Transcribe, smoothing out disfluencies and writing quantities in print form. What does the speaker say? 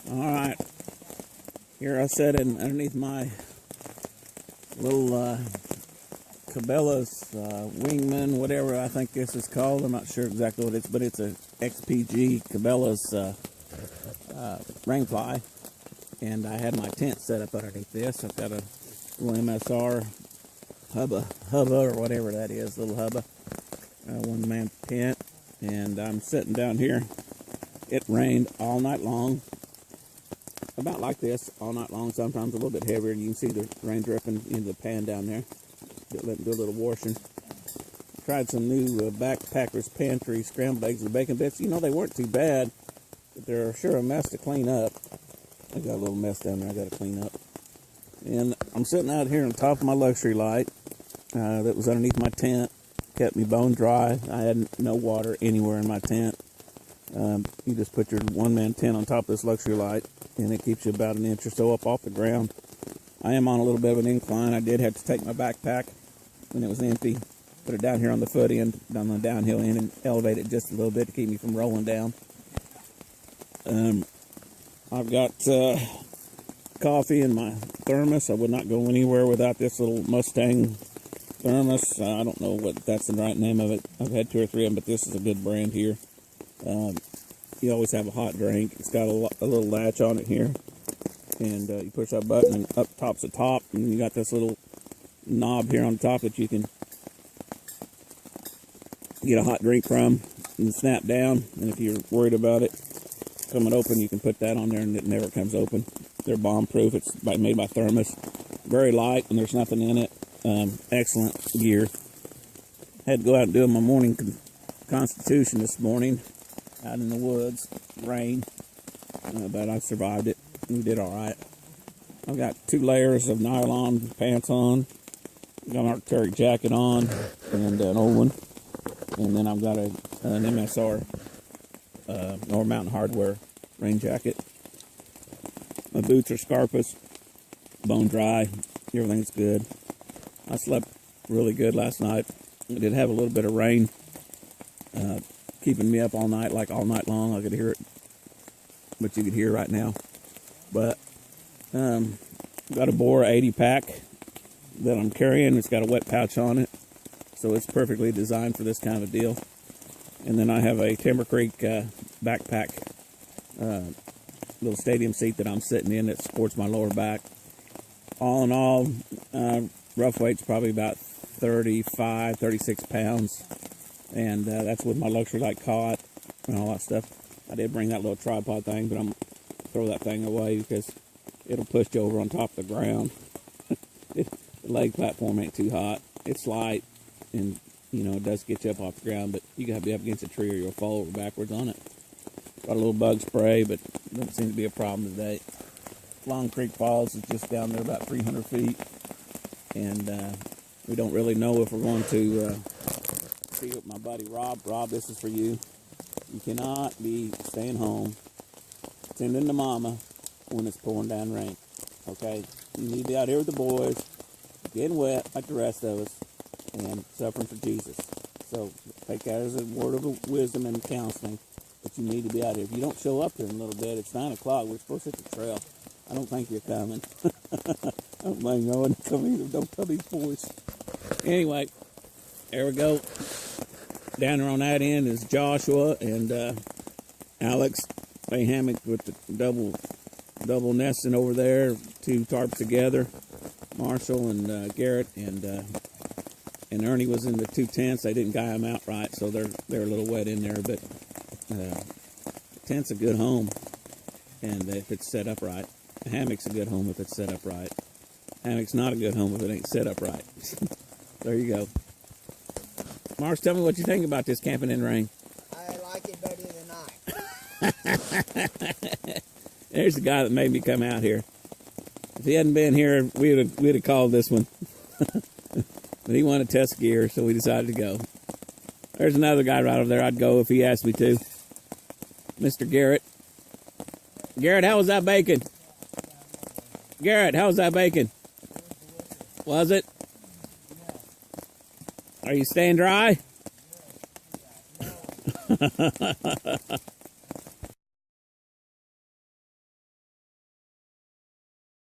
Alright, here I sit underneath my little Cabela's Wingman, whatever I think this is called. I'm not sure exactly what it is, but it's a XPG Cabela's rainfly. And I had my tent set up underneath this. I've got a little MSR hubba or whatever that is, little hubba, one-man tent. And I'm sitting down here. It rained all night long, about like this, all night long, sometimes a little bit heavier. You can see the rain dripping into the pan down there. Let it do a little washing. Tried some new Backpacker's Pantry scrambled eggs and bacon bits. You know, they weren't too bad, but they're sure a mess to clean up. I got a little mess down there I got to clean up. And I'm sitting out here on top of my luxury light that was underneath my tent. Kept me bone dry. I had no water anywhere in my tent. You just put your one-man tent on top of this luxury light, and it keeps you about an inch or so up off the ground. I am on a little bit of an incline. I did have to take my backpack when it was empty, put it down here on the foot end, on the downhill end, and elevate it just a little bit to keep me from rolling down. I've got coffee in my thermos. I would not go anywhere without this little Mustang thermos. I don't know what that's the right name of it. I've had 2 or 3 of them, but this is a good brand here. You always have a hot drink. It's got a little latch on it here, and you push that button and up top's the top, and you got this little knob here on top that you can get a hot drink from and snap down. And if you're worried about it coming open, you can put that on there and it never comes open. They're bomb proof. It's made by Thermos. Very light, and there's nothing in it. Excellent gear. Had to go out and do my morning constitution this morning out in the woods. Rain, but I survived it. We did all right. I've got 2 layers of nylon pants on. Got an Arc'teryx jacket on and an old one, and then I've got an MSR North Mountain Hardware rain jacket. My boots are Scarpas, bone dry. Everything's good. I slept really good last night. I did have a little bit of rain keeping me up all night, like all night long. I could hear it, but you could hear right now. But got a Bora 80 pack that I'm carrying. It's got a wet pouch on it, so it's perfectly designed for this kind of a deal. And then I have a Timber Creek backpack, little stadium seat that I'm sitting in that supports my lower back. All in all, rough weight's probably about 35, 36 pounds. And that's with my luxury light cot and all that stuff. I did bring that little tripod thing, but I'm going to throw that thing away because it'll push you over on top of the ground. The leg platform ain't too hot. It's light, and, you know, it does get you up off the ground, but you got to be up against a tree or you'll fall over backwards on it. Got a little bug spray, but doesn't seem to be a problem today. Long Creek Falls is just down there about 300 feet, and we don't really know if we're going to see with my buddy Rob. Rob, this is for you. You cannot be staying home, tending to mama when it's pouring down rain, okay? You need to be out here with the boys, getting wet like the rest of us, and suffering for Jesus. So take that as a word of wisdom and counseling, but you need to be out here. If you don't show up here in a little bit, it's 9 o'clock. We're supposed to hit the trail. I don't think you're coming. I don't blame you. I wouldn't come either. Don't tell these boys. Anyway, there we go. Down there on that end is Joshua and Alex. They hammocked with the double nesting over there, 2 tarps together. Marshall and Garrett and Ernie was in the 2 tents. They didn't guy them out right, so they're a little wet in there. But the tent's a good home, and if it's set up right. A hammock's a good home if it's set up right. Hammock's not a good home if it ain't set up right. There you go. Mars, tell me what you think about this camping in rain. I like it better than I. There's the guy that made me come out here. If he hadn't been here, we'd have called this one. But he wanted to test gear, so we decided to go. There's another guy right over there. I'd go if he asked me to. Mr. Garrett. Garrett, how was that bacon? Garrett, how was that bacon? Was it? Are you staying dry?